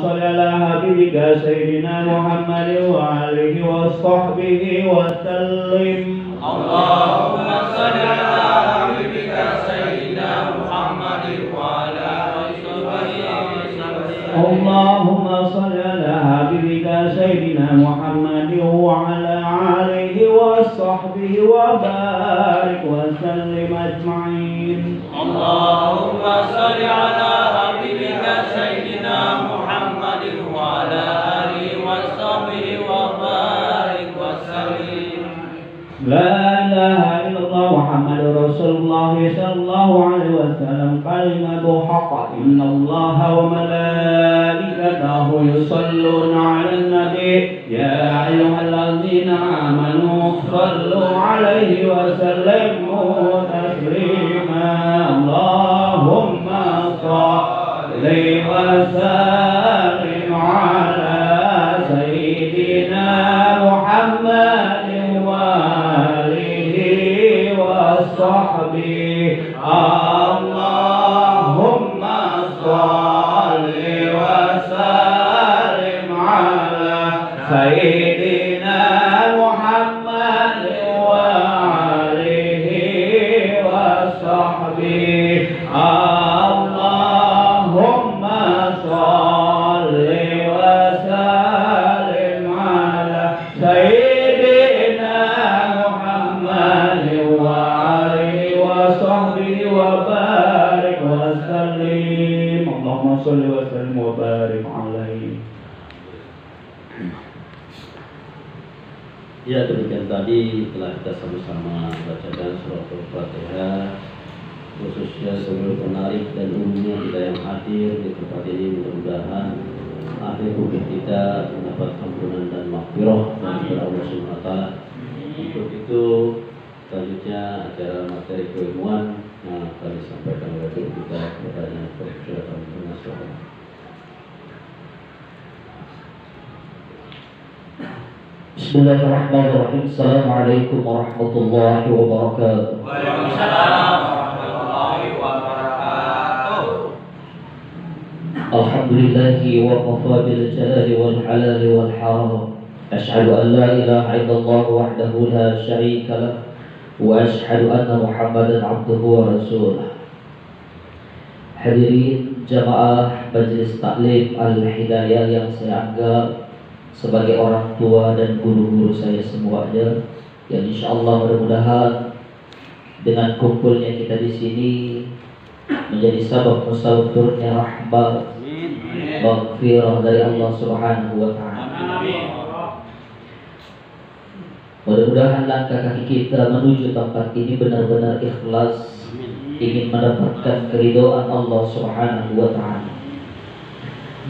صل على حبيبك سيدنا محمد وآله وصحبه وسلم. اللهم صل على حبيبك سيدنا محمد وعلى آله وصحبه. اللهم صل على حبيبك سيدنا محمد وعلى آله وصحبه وبارك وسلم أجمعين. اللهم صل على حبيبك سيدنا محمد وعلى آله وصحبه وبارك وسلم. لا إله إلا الله محمد رسول الله صلى الله عليه وسلم كلمة حق. إن الله وملائكته يصلون على النبي يا أيها الذين آمنوا صلوا عليه وسلموا تسليما. اللهم صل وسلم على سيدنا محمد وآله وصحبه. اللهم صل وسلم على سيدنا محمد وآله وصحبه. اللهم صل وسلم على سيدنا محمد وآله وصحبه وبارك وسلم. اللهم صل وسلم وبارك عليه. Ya, demikian tadi telah kita sama-sama bacakan surat Al-Fatihah, khususnya seluruh penarik dan umumnya kita yang hadir di tempat ini. Mudah-mudahan akhir hidup kita mendapat ampunan dan maghfirah dari Allah Subhanahu wa taala. Untuk itu selanjutnya acara materi keilmuan yang akan disampaikan oleh guru kita kepadanya Profesor Abdul Nasir. Bismillahirrahmanirrahim. Assalamualaikum warahmatullahi wabarakatuh. Waalaikumsalam warahmatullahi wabarakatuh. Alhamdulillahi wa qafa bil jalali wal halal wal haram. Ashhadu an la ilaha illallah wahdahu la syarika lah wa ashhadu anna Muhammadan abduhu wa rasuluh. Hadirin jamaah Majelis Taklim Al-Hidayah yang saya anggap sebagai orang tua dan guru-guru saya semuanya, yang insyaallah mudah-mudahan dengan kumpulnya kita di sini menjadi sabab musawaturnya rahmat maghfirah dari Allah Subhanahu wa taala. Mudah-mudahan langkah kaki kita menuju tempat ini benar-benar ikhlas, ingin mendapatkan keridhaan Allah Subhanahu wa taala.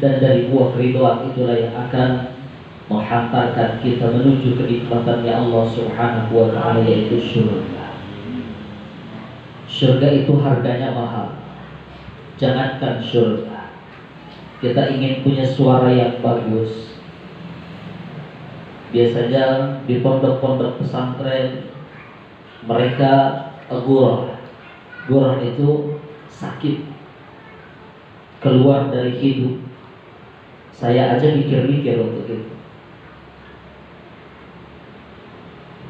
Dan dari buah keridhaan itulah yang akan menghantarkan kita menuju kenikmatannya Allah Subhanahu wa taala, yaitu surga. Surga itu harganya mahal. Jangankan surga, kita ingin punya suara yang bagus. Biasanya di pondok-pondok pesantren mereka gurah. Gurah itu sakit, keluar dari hidup. Saya aja mikir-mikir untuk itu.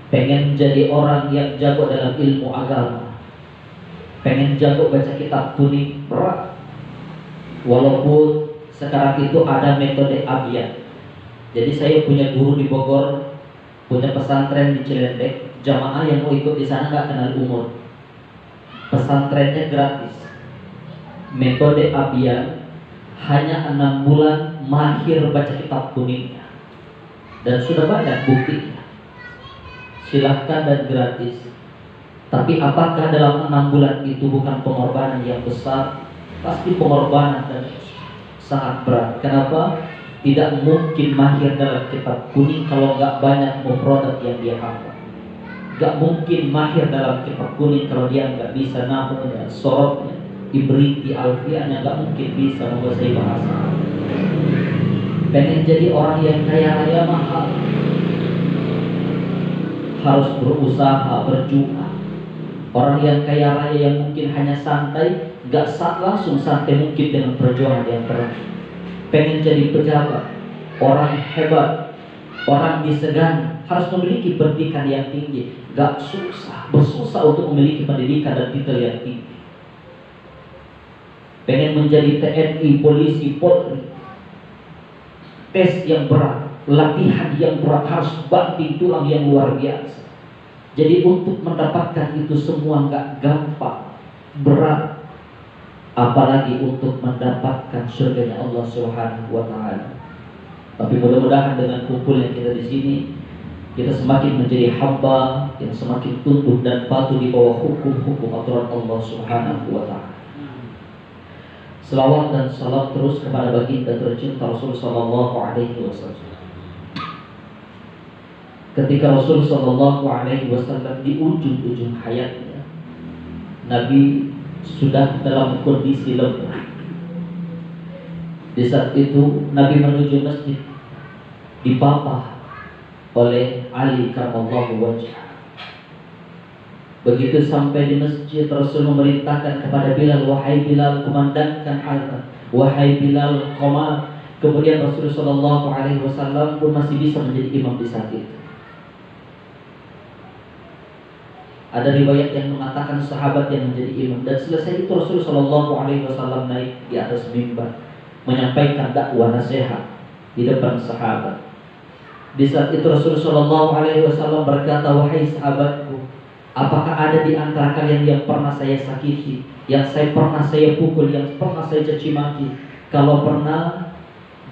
Pengen jadi orang yang jago dalam ilmu agama, pengen jago baca kitab kuning, berat. Walaupun sekarang itu ada metode abiyat. Jadi saya punya guru di Bogor, punya pesantren di Cilendek. Jamaah yang mau ikut di sana nggak kenal umur. Pesantrennya gratis. Metode abiyat, hanya 6 bulan mahir baca kitab kuningnya, dan sudah banyak buktinya. Silahkan dan gratis. Tapi apakah dalam 6 bulan itu bukan pengorbanan yang besar? Pasti pengorbanan dan sangat berat. Kenapa? Tidak mungkin mahir dalam kitab kuning kalau nggak banyak mufradat yang dia hafal. Nggak mungkin mahir dalam kitab kuning kalau dia nggak bisa nahwnya, sorotnya, ibriti, alfiahnya, nggak mungkin bisa menguasai bahasa. Pengen jadi orang yang kaya raya mahal, harus berusaha, berjuang. Orang yang kaya raya yang mungkin hanya santai, gak langsung santai mungkin dengan perjuangan yang berat. pengen jadi pejabat, orang hebat, orang disegani, harus memiliki pendidikan yang tinggi. Gak susah, bersusah untuk memiliki pendidikan dan titel yang tinggi. Pengen menjadi TNI, polisi, Polri, tes yang berat, latihan yang berat, harus banting tulang yang luar biasa. Jadi untuk mendapatkan itu semua gak gampang, berat. Apalagi untuk mendapatkan surganya Allah Subhanahu wa Ta'ala. Tapi mudah-mudahan dengan kumpulnya kita di sini, kita semakin menjadi hamba yang semakin tunduk dan patuh di bawah hukum-hukum aturan Allah Subhanahu wa Ta'ala. Selawat dan salam terus kepada baginda tercinta Rasul sallallahu alaihi wasallam. Ketika Rasul sallallahu alaihi wasallam di ujung-ujung hayatnya, Nabi sudah dalam kondisi lemah. Di saat itu Nabi menuju masjid, dipapah oleh Ali karramallahu wajhah. Begitu sampai di masjid, Rasul memerintahkan kepada Bilal, wahai Bilal, kumandangkan azan, wahai Bilal, qomar. Kemudian Rasulullah sallallahu alaihi wasallam pun masih bisa menjadi imam di saat itu. Ada riwayat yang mengatakan sahabat yang menjadi imam, dan selesai itu Rasulullah sallallahu alaihi wasallam naik di atas mimbar menyampaikan dakwah nasihat di depan sahabat. Di saat itu Rasulullah sallallahu alaihi wasallam berkata, wahai sahabatku, apakah ada di antara kalian yang pernah saya sakiti, yang pernah saya pukul, yang pernah saya caci maki? Kalau pernah,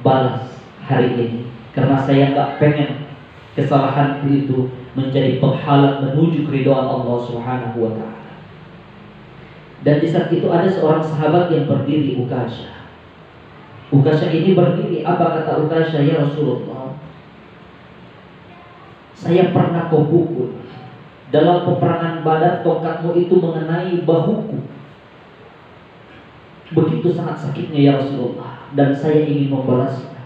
balas hari ini, karena saya gak pengen kesalahanku itu menjadi penghalang menuju keridhaan Allah Subhanahu wa Ta'ala. Dan di saat itu ada seorang sahabat yang berdiri, Ukasyah. Ukasyah ini berdiri. Apa kata Ukasyah? Ya Rasulullah, saya pernah kau pukul. Dalam peperangan Badar, tongkatmu itu mengenai bahuku. Begitu sangat sakitnya ya Rasulullah, dan saya ingin membalasnya.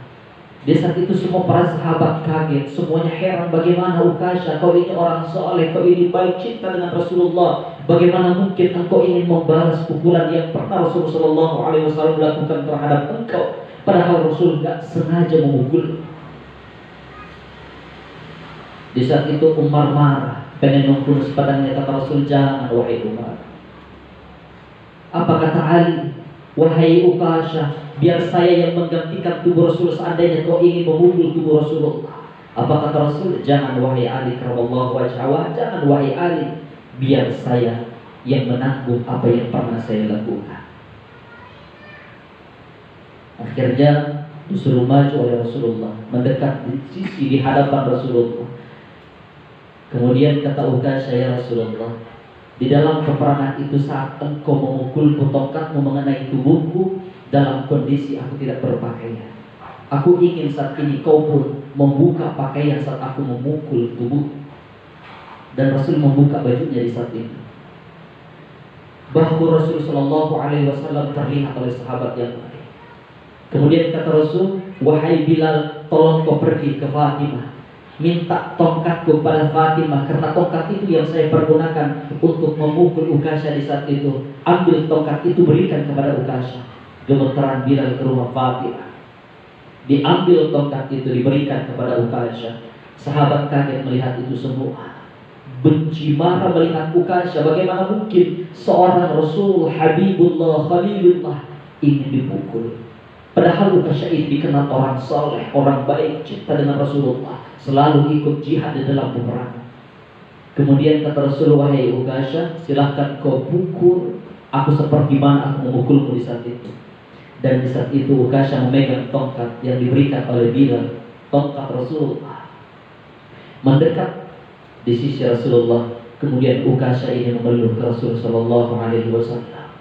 Di saat itu semua para sahabat kaget, semuanya heran, bagaimana Ukasyah, kau ini orang soleh, kau ini baik cinta dengan Rasulullah, bagaimana mungkin engkau ingin membalas pukulan yang pernah Rasulullah SAW lakukan terhadap engkau, padahal Rasul gak sengaja memukul. Di saat itu Umar marah, pengen membunuh sepadannya. Kata Rasul, jangan wahai Umar. Apa kata Ali? Wahai Ukasyah, biar saya yang menggantikan tubuh Rasul seandainya kau ingin memukul tubuh Rasulullah. Apa kata Rasul? Jangan wahai Ali karramallahu wajhahu, jangan wahai Ali, biar saya yang menanggung apa yang pernah saya lakukan. Akhirnya disuruh maju oleh Rasulullah, mendekat di sisi di hadapan Rasulullah. Kemudian kata Ukasyah, ya Rasulullah, di dalam peperangan itu saat engkau memukulku, tongkatmu mengenai tubuhku dalam kondisi aku tidak berpakaian. Aku ingin saat ini kau pun membuka pakaian saat aku memukul tubuh. Dan Rasul membuka bajunya di saat itu. Bahu Rasul sallallahu alaihi wasallam terlihat oleh sahabat yang lain. Kemudian kata Rasul, wahai Bilal, tolong kau pergi ke Fatimah, minta tongkatku kepada Fatimah, karena tongkat itu yang saya pergunakan untuk memukul Ukasyah di saat itu. Ambil tongkat itu, berikan kepada Ukasyah. Gemetaran Bilal ke rumah Fatimah, diambil tongkat itu, diberikan kepada Ukasyah. Sahabat kaget melihat itu semua, benci marah melihat Ukasyah. Bagaimana mungkin seorang Rasul, Habibullah, Khalilullah ingin dipukul? Padahal Ukasyah ini dikenal orang soleh, orang baik, cinta dengan Rasulullah, selalu ikut jihad di dalam peperangan. Kemudian kata Rasul, wahai Ukasyah, silahkan kau pukul aku seperti mana aku memukulmu di saat itu. Dan di saat itu Ukasyah memegang tongkat yang diberikan oleh Bilal, tongkat Rasulullah, mendekat di sisi Rasulullah. Kemudian Ukasyah ini memeluk Rasul sallallahu alaihi wasallam.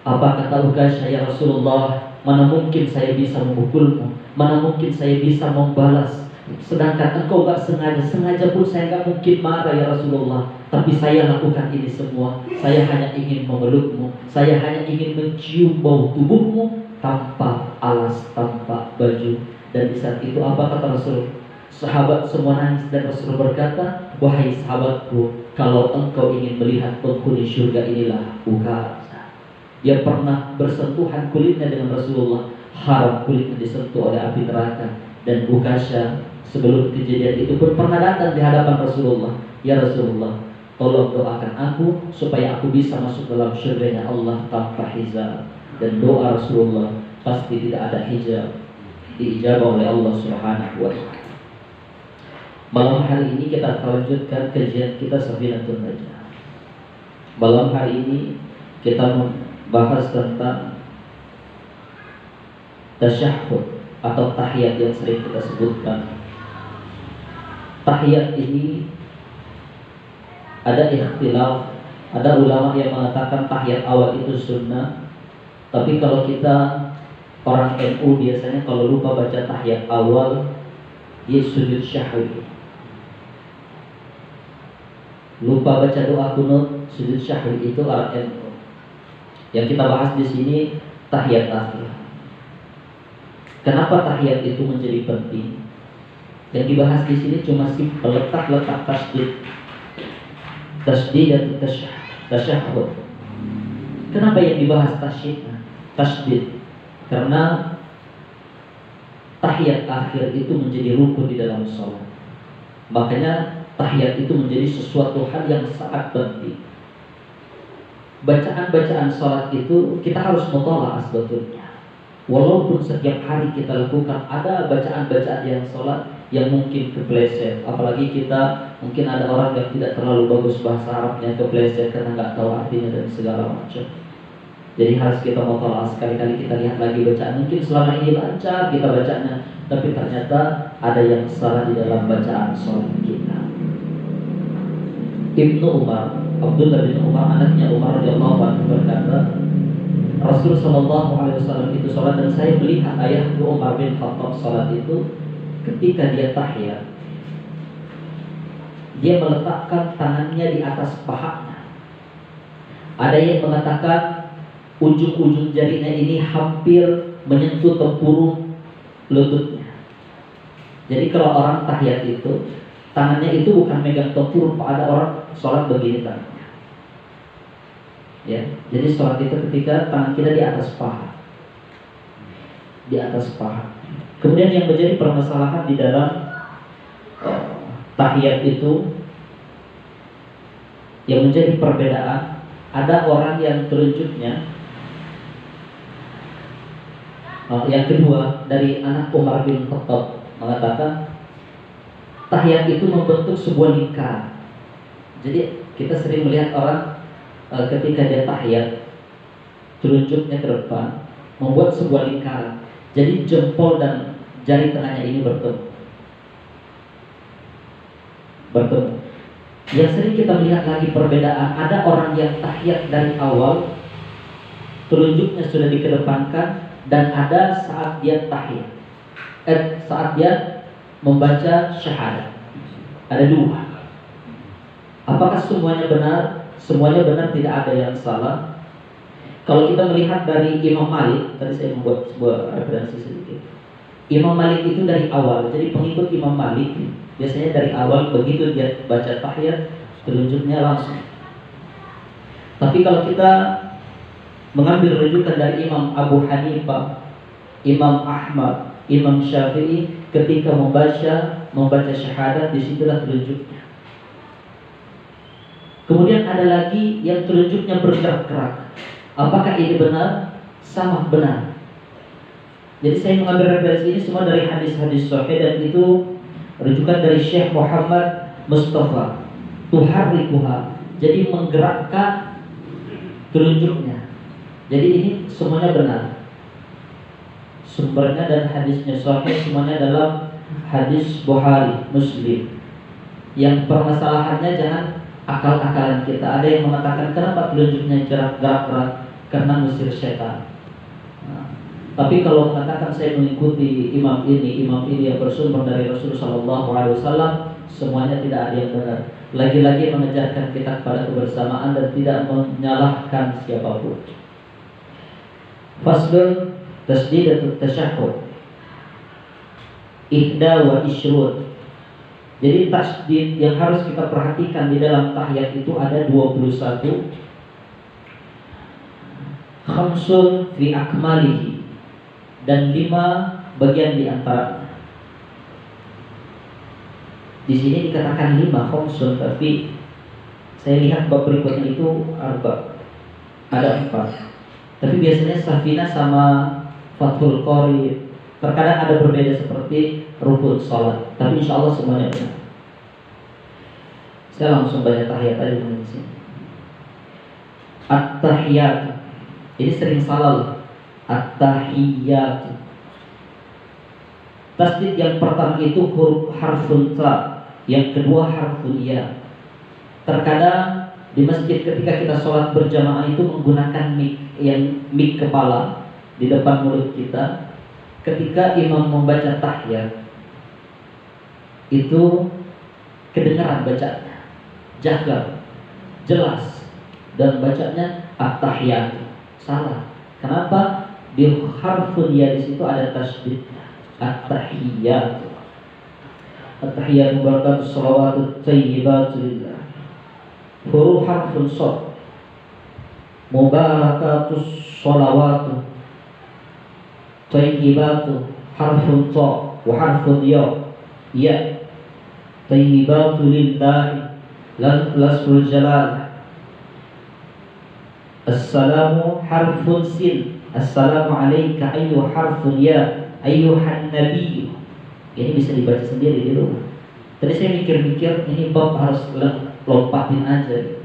Apa kata Ukasyah? Ya Rasulullah, mana mungkin saya bisa memukulmu, mana mungkin saya bisa membalas, sedangkan engkau gak sengaja pun saya gak mungkin marah ya Rasulullah. Tapi saya lakukan ini semua, saya hanya ingin memelukmu, saya hanya ingin mencium bau tubuhmu tanpa alas, tanpa baju. Dan di saat itu apa kata Rasul? Sahabat semua nangis dan Rasul berkata, wahai sahabatku, kalau engkau ingin melihat penghuni surga inilah Ukasyah. Dia pernah bersentuhan kulitnya dengan Rasulullah, haram kulitnya disentuh oleh api neraka. Dan Bukasya sebelum kejadian itu pun pernah datang di hadapan Rasulullah. Ya Rasulullah, tolong doakan aku supaya aku bisa masuk dalam syurganya Allah tanpa hijab. Dan doa Rasulullah pasti tidak ada hijab, diijabah oleh Allah Subhanahu wa ta'ala. Malam hari ini kita akan lanjutkan kajian kita Safinatun Najah. Malam hari ini kita membahas tentang tasyahhud atau tahiyat yang sering kita sebutkan. Tahiyat ini ada ikhtilaf, ada ulama yang mengatakan tahiyat awal itu sunnah. Tapi kalau kita orang NU biasanya kalau lupa baca tahiyat awal, dia sujud syahwi. Lupa baca doa kunut, sujud syahwi, itu orang NU. Yang kita bahas di sini tahiyat akhir. Kenapa tahiyat itu menjadi penting? Yang dibahas di sini cuma simpel letak tasdid dan tasyahhud. Kenapa yang dibahas tasdid? Karena tahiyat akhir itu menjadi rukun di dalam sholat. Makanya tahiyat itu menjadi sesuatu hal yang sangat penting. Bacaan-bacaan sholat itu kita harus mutola'ah sebetulnya. Walaupun setiap hari kita lakukan, ada bacaan-bacaan yang sholat yang mungkin kepleset. Apalagi kita, mungkin ada orang yang tidak terlalu bagus bahasa Arabnya, kepleset karena nggak tahu artinya dan segala macam. Jadi harus kita mutola'ah, sekali-kali kita lihat lagi bacaan. Mungkin selama ini lancar kita bacanya, tapi ternyata ada yang salah di dalam bacaan sholat kita. Ibnu Umar, Abdullah bin Umar, anaknya Umar radhiyallahu anhu berkata, Rasul sallallahu alaihi wasallam itu sholat, dan saya melihat ayahku Umar bin Khattab sholat itu ketika dia tahiyat, dia meletakkan tangannya di atas pahanya. Ada yang mengatakan ujung-ujung jarinya ini hampir menyentuh tempurung lututnya. Jadi kalau orang tahiyat itu tangannya itu bukan megang tempurung, ada orang sholat begini tangannya. Ya, jadi sholat itu ketika tangan kita di atas paha, di atas paha. Kemudian yang menjadi permasalahan di dalam tahiyat itu, yang menjadi perbedaan, ada orang yang telunjuknya. Yang kedua dari anak Umar bin Khattab mengatakan tahiyat itu membentuk sebuah lingkaran. Jadi kita sering melihat orang ketika dia tahiyat, telunjuknya ke depan membuat sebuah lingkaran. Jadi jempol dan jari tengahnya ini bertemu. Yang sering kita lihat lagi perbedaan, ada orang yang tahiyat dari awal telunjuknya sudah dikedepankan, dan ada saat dia tahiyat, saat dia membaca syahadat. Ada dua. Apakah semuanya benar? Semuanya benar, tidak ada yang salah. Kalau kita melihat dari Imam Malik, tadi saya membuat sebuah referensi sedikit. Imam Malik itu dari awal, jadi pengikut Imam Malik biasanya dari awal begitu dia baca tahiyat, telunjuknya langsung. Tapi kalau kita mengambil rujukan dari Imam Abu Hanifah, Imam Ahmad, Imam Syafi'i, ketika membaca syahadat, disitulah telunjuknya. Kemudian ada lagi yang telunjuknya bergerak-gerak. Apakah ini benar? Sama benar. Jadi saya mengambil referensi ini semua dari hadis-hadis sahih, dan itu rujukan dari Syekh Muhammad Mustafa. Tuharrikuha, jadi menggerakkan telunjuknya. Jadi ini semuanya benar. Sumbernya dan hadisnya sahih, semuanya dalam hadis Bukhari, Muslim. Yang permasalahannya jangan akal-akalan kita. Ada yang mengatakan kenapa telunjuknya gerak-gerak? Karena musir setan. Tapi kalau mengatakan saya mengikuti imam ini yang bersumber dari Rasulullah SAW, semuanya tidak ada yang benar. Lagi-lagi mengajarkan kita kepada kebersamaan dan tidak menyalahkan siapapun. Faslun tasdidatut tasyahhud ihda wa ishrun. Jadi tasdid yang harus kita perhatikan di dalam tahiyat itu ada 21. Khamsun fi akmalihi, dan 5 bagian di antaranya. Di sini dikatakan 5 khomsun, tapi saya lihat bab berikutnya itu ada 4. Tapi biasanya Safinah sama Fathul Qori terkadang ada berbeda seperti rukun sholat. Tapi insya Allah semuanya benar. Saya langsung baca tahiyat aja di sini. At-tahiyat. Ini sering salah. At-tahiyat. Tasdid yang pertama itu huruf harfun ta, yang kedua harfun ya. Terkadang di masjid ketika kita sholat berjamaah itu menggunakan mic kepala di depan mulut kita. Ketika imam membaca tahiyat itu kedengaran bacanya, jaga, jelas, dan bacanya at-tahiyat. Salah. Kenapa? Di harfun ya di situ ada tasdidnya. At-tahiyat. At-tahiyat barakatuh salawatut thayyibatu lillah. Huruf harfun shad. Mubarakatus salawatu thayyibatu harfun ta wa harfun ya. Ya. Thayyibatu lillah lasful jalal. Assalamu harfun sin. Assalamu alayka ayyu harfun ya. Ayyuhan Nabi. Ini bisa dibaca sendiri di rumah. Tadi saya mikir-mikir ini bab harus lompatin aja,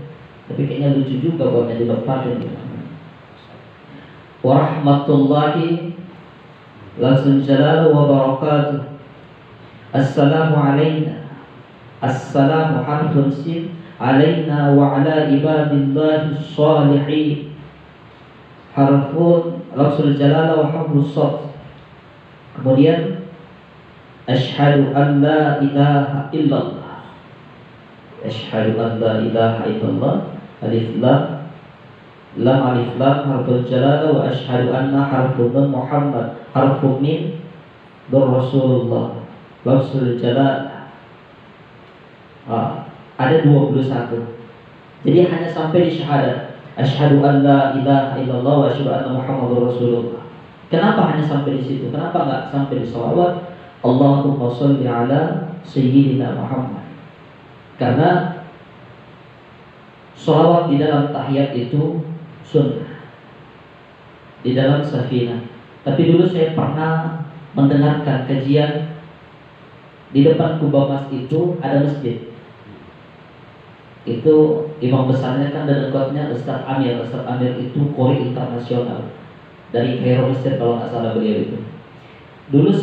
tapi kayaknya lucu juga babnya dilompatin. Warahmatullahi langsung jalal wa barakatuh. Assalamu alayna. Assalamu harfun sin alayna wa ala ibadillahi shalihin. Harfun langsung jalal wa harfus sad. Kemudian asyhadu an la ilaha illallah. Asyhadu an la ilaha illallah. Alif lam alif lam harful jalala wa asyhadu anna harfun nun Muhammad harfun min Rasulullah. Lafzul jalala. Ada 21. Jadi hanya sampai di syahadat. Asyhadu an la ilaha illallah wa asyhadu anna Muhammadur Rasulullah. Kenapa hanya sampai di situ? Kenapa nggak sampai di sholawat? Allahumma sholli ala sayyidina Muhammad. Karena sholawat di dalam tahiyat itu sunnah, di dalam Safinah. Tapi dulu saya pernah mendengarkan kajian di depan Kubah Mas itu ada masjid. Itu imam besarnya kan dan dekatnya Ustaz Amir. Ustaz Amir itu qori internasional dari Kairo Mesir kalau nggak salah beliau itu. Dulu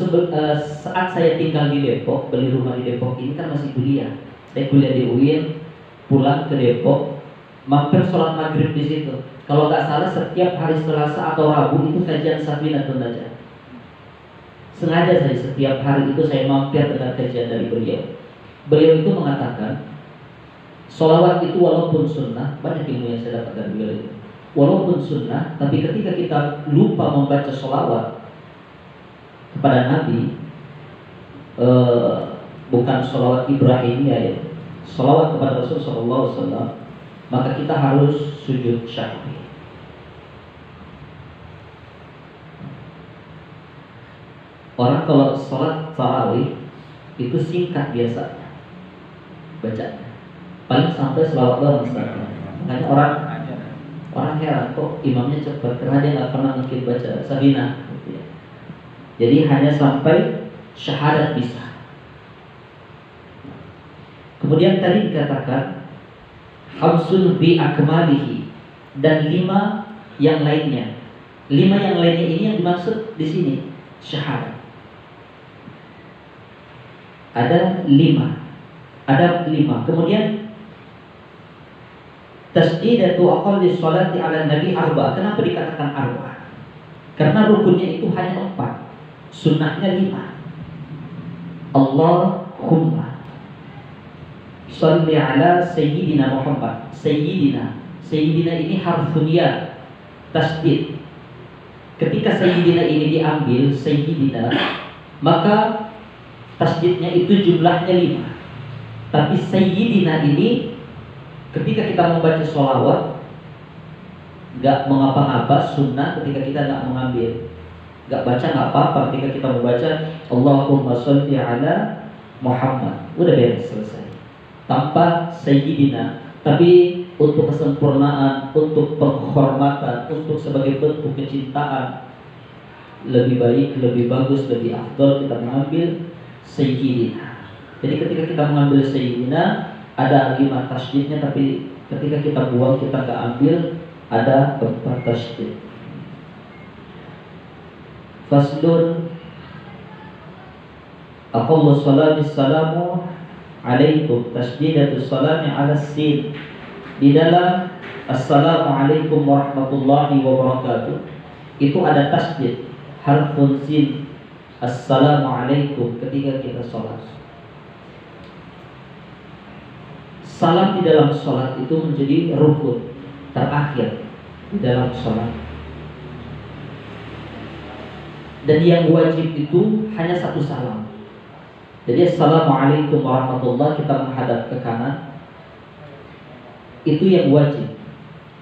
saat saya tinggal di Depok, beli rumah di Depok ini kan masih kuliah. Saya kuliah di UIN, pulang ke Depok, mampir sholat maghrib di situ. Kalau nggak salah setiap hari Selasa atau Rabu itu kajian Safinah Najah. Sengaja saya setiap hari itu saya mampir dengan kajian dari beliau. Beliau itu mengatakan, sholawat itu walaupun sunnah, banyak ilmu yang saya dapat dari beliau itu. Walaupun sunnah, tapi ketika kita lupa membaca sholawat kepada Nabi, bukan sholawat Ibrahimiyah ya, sholawat kepada Rasul SAW, maka kita harus sujud syahwi. Orang kalau sholat tarawih itu singkat biasanya bacanya, paling sampai sholawat doang. Makanya orang heran kok imamnya cepat, karena dia nggak pernah mungkin baca Safinah gitu ya. Jadi hanya sampai syahadat bisa. Kemudian tadi dikatakan hamsul bi akmalihi, dan 5 yang lainnya. 5 yang lainnya ini yang dimaksud di sini syahadat. Ada 5. Kemudian tasdidatu aqalli sholati ala nabi 4. Kenapa dikatakan 4? Karena rukunnya itu hanya 4, sunnahnya 5. Allahumma sholli ala sayyidina Muhammad. Sayyidina ini harfun ya, tasdid. Ketika sayyidina ini diambil sayyidina, maka tasdidnya itu jumlahnya 5. Tapi sayyidina ini ketika kita membaca sholawat nggak mengapa-ngapa, sunnah ketika kita nggak mengambil. Nggak baca nggak apa-apa. Ketika kita membaca Allahumma sholli ala Muhammad, udah beres, selesai. Tanpa sayyidina, tapi untuk kesempurnaan, untuk penghormatan, untuk sebagai bentuk kecintaan, lebih baik, lebih bagus, lebih afdal kita mengambil sayyidina. Jadi ketika kita mengambil sayyidina, ada 5 tasydidnya, tapi ketika kita buang, kita nggak ambil, ada 4 tasydid. Faslun aqallu salami salamu alaikum, tasdidatus salami ala sin. Di dalam assalamualaikum warahmatullahi wabarakatuh itu ada tasdid harfun sin, assalamualaikum, ketika kita sholat. Salam di dalam sholat itu menjadi rukun terakhir di dalam sholat. Dan yang wajib itu hanya 1 salam. Jadi assalamualaikum warahmatullahi, kita menghadap ke kanan, itu yang wajib.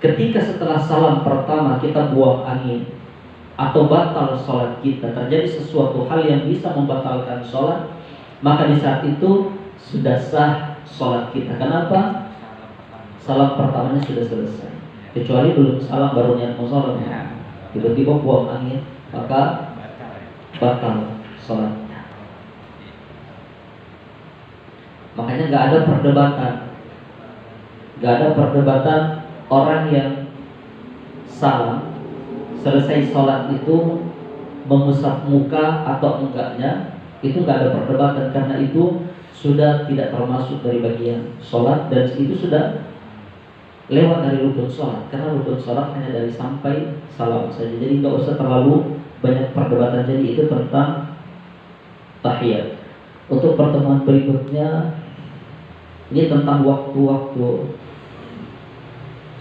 Ketika setelah salam pertama kita buang angin atau batal sholat kita, terjadi sesuatu hal yang bisa membatalkan sholat, maka di saat itu sudah sah sholat kita. Kenapa? Salam pertamanya sudah selesai. Kecuali belum salam baru niat mau sholat, tiba-tiba buang angin, maka batal sholatnya. Makanya nggak ada perdebatan orang yang salam selesai sholat itu mengusap muka atau enggaknya, itu nggak ada perdebatan, karena itu sudah tidak termasuk dari bagian sholat dan itu sudah lewat dari rukun sholat, karena rukun sholat hanya dari sampai salam saja. Jadi nggak usah terlalu banyak perdebatan. Jadi itu tentang tahiyat. Untuk pertemuan berikutnya ini tentang waktu-waktu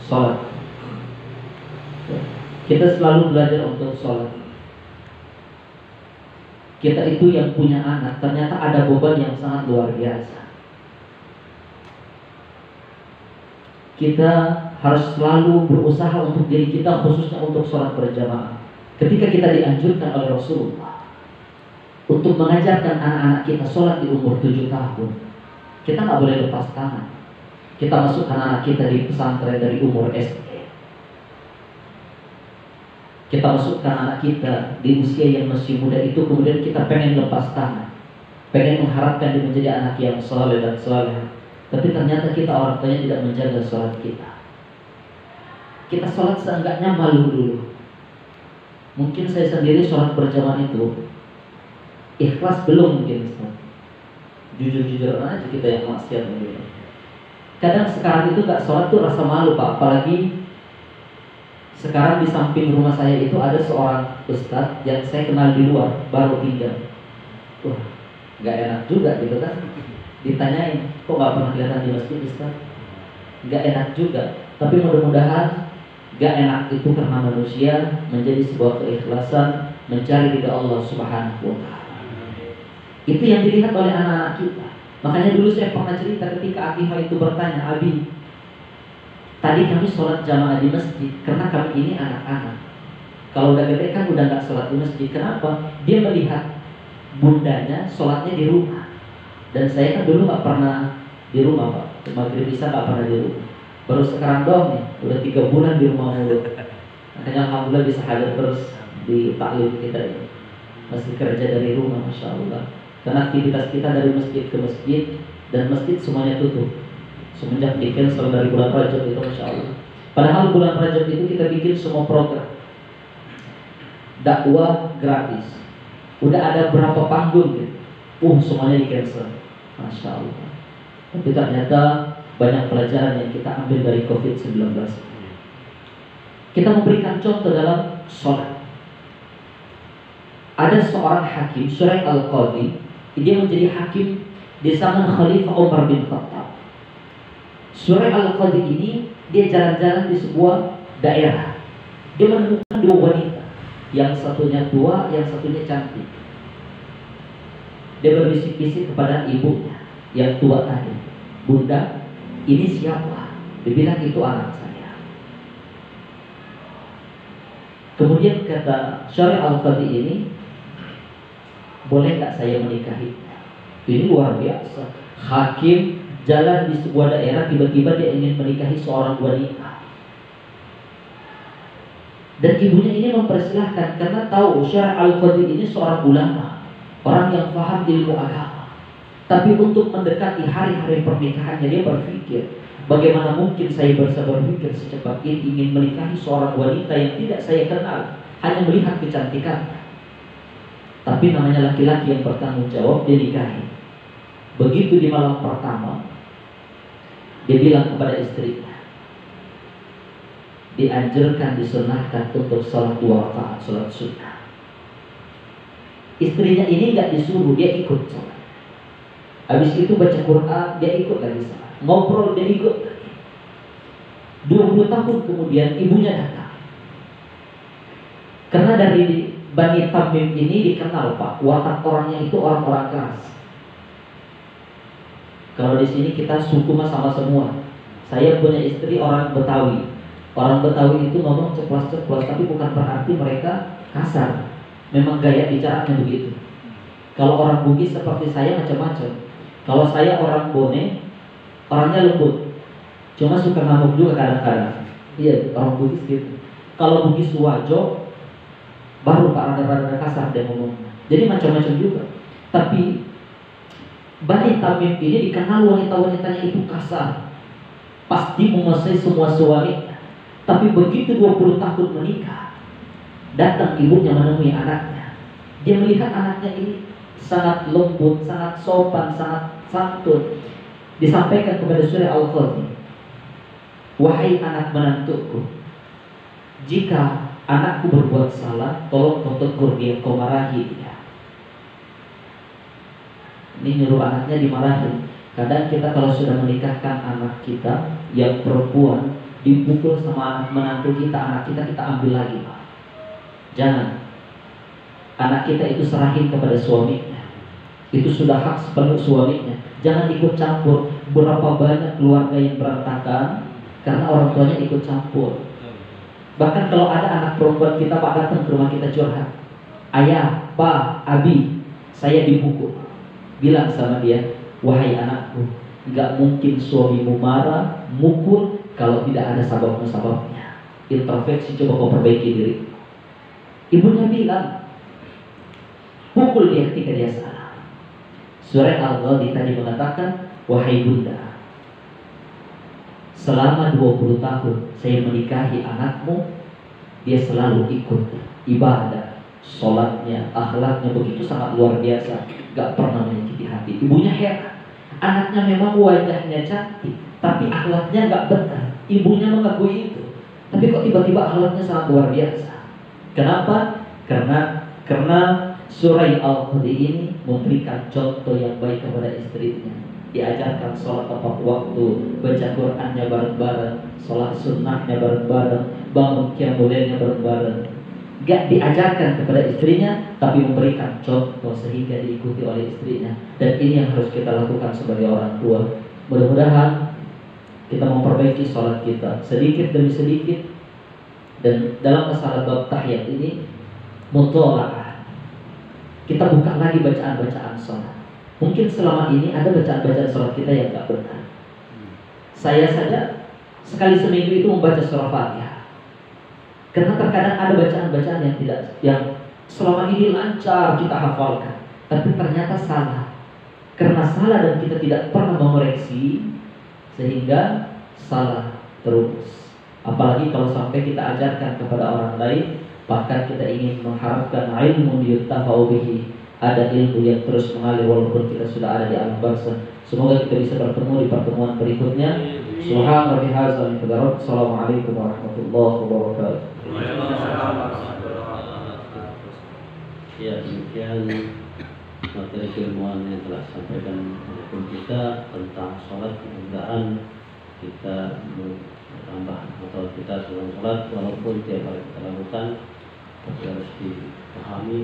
sholat. Kita selalu belajar untuk sholat. Kita itu yang punya anak, ternyata ada beban yang sangat luar biasa. Kita harus selalu berusaha untuk diri kita, khususnya untuk sholat berjamaah. Ketika kita dianjurkan oleh Rasulullah untuk mengajarkan anak-anak kita sholat di umur 7 tahun, kita nggak boleh lepas tangan. Kita masukkan anak kita di pesantren dari umur SD. Kita masukkan anak kita di usia yang masih muda itu, kemudian kita pengen lepas tangan, pengen mengharapkan dia menjadi anak yang saleh dan saleh, tapi ternyata kita orang tuanya tidak menjaga sholat kita. Kita sholat seenggaknya malu dulu. Mungkin saya sendiri sholat berjamaah itu ikhlas belum mungkin, Ustaz. Jujur-jujuran aja kita yang maksiat dulu. Kadang sekarang itu gak sholat tuh rasa malu, Pak. Apalagi sekarang di samping rumah saya itu ada seorang ustadz yang saya kenal di luar, baru tinggal. Wah, gak enak juga gitu kan. Ditanyain, kok gak pernah kelihatan di masjid, Ustaz? Gak enak juga. Tapi mudah-mudahan gak enak itu karena manusia menjadi sebuah keikhlasan mencari ridha Allah Subhanahu wa ta'ala. Itu yang dilihat oleh anak-anak kita. Makanya dulu saya pernah cerita ketika Atifah itu bertanya, Abi, tadi kami sholat jamaah di masjid karena kami ini anak-anak. Kalau udah gede kan udah gak sholat di masjid. Kenapa? Dia melihat bundanya sholatnya di rumah. Dan saya kan dulu gak pernah di rumah, Pak. Maghrib Isya gak pernah di rumah. Baru sekarang dong nih, udah 3 bulan di rumah mulu. Makanya alhamdulillah bisa hadir terus di taklim kita ini. Masih kerja dari rumah, Masya Allah. Karena aktivitas kita dari masjid ke masjid, dan masjid semuanya tutup semenjak di cancel dari bulan Rajab itu, Masya Allah. Padahal bulan Rajab itu kita bikin semua program dakwah gratis. Udah ada berapa panggung gitu, semuanya di cancel, Masya Allah. Tapi ternyata banyak pelajaran yang kita ambil dari COVID-19. Kita memberikan contoh dalam sholat. Ada seorang hakim, Syuraih Al-Qadhi, dia menjadi hakim di zaman Khalifah Umar bin Khattab. Syuraih Al-Qadhi ini dia jalan-jalan di sebuah daerah. Dia menemukan 2 wanita, yang satunya tua, yang satunya cantik. Dia berbisik-bisik kepada ibunya yang tua tadi, Bunda, ini siapa? Dia bilang, itu anak saya. Kemudian kata Syarih Al-Qadi ini, boleh nggak saya menikahi? Ini luar biasa. Hakim jalan di sebuah daerah, tiba-tiba dia ingin menikahi seorang wanita. Dan ibunya ini mempersilahkan karena tahu Syarih Al-Qadi ini seorang ulama, orang yang paham ilmu agama. Tapi untuk mendekati hari-hari pernikahannya, dia berpikir, bagaimana mungkin saya bisa berpikir secepat ini ingin menikahi seorang wanita yang tidak saya kenal, hanya melihat kecantikannya. Tapi namanya laki-laki yang bertanggung jawab, dia nikahi. Begitu di malam pertama, dia bilang kepada istrinya, dianjurkan, disunahkan untuk sholat 2 rakaat, sholat sunnah. Istrinya ini nggak disuruh, dia ikut sholat. Habis itu baca Quran, dia ikut lagi sholat. Ngobrol, dia ikut lagi. 20 tahun kemudian ibunya datang. Karena dari Bani Tamim ini dikenal, Pak, watak orangnya itu orang-orang keras. Kalau di sini kita suku mah sama semua. Saya punya istri orang Betawi. Orang Betawi itu ngomong ceplas-ceplos, tapi bukan berarti mereka kasar. Memang gaya bicaranya begitu. Kalau orang Bugis seperti saya macam-macam. Kalau saya orang Bone, orangnya lembut, cuma suka ngamuk juga kadang-kadang. Iya, orang Bugis gitu. Kalau Bugis Wajo, baru Pak rada-rada kasar dia ngomong. Jadi macam-macam juga. Tapi Bani Tamim ini dikenal wanita-wanitanya itu kasar, pasti menguasai semua suaminya. Tapi begitu 20 tahun menikah, datang ibunya menemui anaknya. Dia melihat anaknya ini sangat lembut, sangat sopan, sangat santun. Disampaikan kepada Syarih Al-Qadi, wahai anak menantuku, jika anakku berbuat salah, tolong kau tegur dia, kau marahi dia. Ini nyuruh anaknya dimarahin. Kadang kita kalau sudah menikahkan anak kita yang perempuan, dipukul sama anak menantu kita, anak kita ambil lagi, Pak. Jangan. Anak kita itu serahin kepada suaminya. Itu sudah hak sepenuh suaminya. Jangan ikut campur. Berapa banyak keluarga yang berantakan karena orang tuanya ikut campur. Bahkan kalau ada anak perempuan kita, Pak, datang ke rumah kita curhat, ayah, Pak, Abi, saya dipukul. Bilang sama dia, wahai anakku, gak mungkin suamimu marah, mukul kalau tidak ada sababnya. Introspeksi, coba kau perbaiki diri. Ibunya bilang, pukul dia ketika dia salah. Syarih Al-Qadi tadi mengatakan, wahai bunda, selama 20 tahun saya menikahi anakmu, dia selalu ikut ibadah, sholatnya, akhlaknya begitu sangat luar biasa, gak pernah menyakiti hati. Ibunya heran, anaknya memang wajahnya cantik, tapi akhlaknya gak benar. Ibunya mengakui itu, tapi kok tiba-tiba akhlaknya sangat luar biasa. Kenapa? Karena Syarih Al-Qadi ini memberikan contoh yang baik kepada istrinya. Diajarkan sholat tepat waktu, baca Qurannya bareng-bareng, sholat sunnahnya bareng-bareng, bangun qiyamul lailnya bareng-bareng. Gak diajarkan kepada istrinya, tapi memberikan contoh sehingga diikuti oleh istrinya. Dan ini yang harus kita lakukan sebagai orang tua. Mudah-mudahan kita memperbaiki sholat kita sedikit demi sedikit. Dan dalam masalah bab tahiyat ini, mutola'ah, kita buka lagi bacaan-bacaan sholat. Mungkin selama ini ada bacaan-bacaan sholat kita yang gak benar. Saya saja sekali seminggu itu membaca surah Fatihah, karena terkadang ada bacaan-bacaan yang selama ini lancar kita hafalkan, tapi ternyata salah. Karena salah dan kita tidak pernah mengoreksi, sehingga salah terus. Apalagi kalau sampai kita ajarkan kepada orang lain, bahkan kita ingin mengharapkan ilmu yuttafa'u bihi, ada ilmu yang terus mengalir walaupun kita sudah ada di alam barzakh. Semoga kita bisa bertemu di pertemuan berikutnya. Subhana rabbil azza wa jalla. Assalamualaikum warahmatullahi wabarakatuh. Ya, demikian materi keilmuan yang telah disampaikan oleh kita tentang sholat. Mudah-mudahan kita menambah atau kita sebelum sholat, walaupun tiap hari kita lakukan, tapi harus dipahami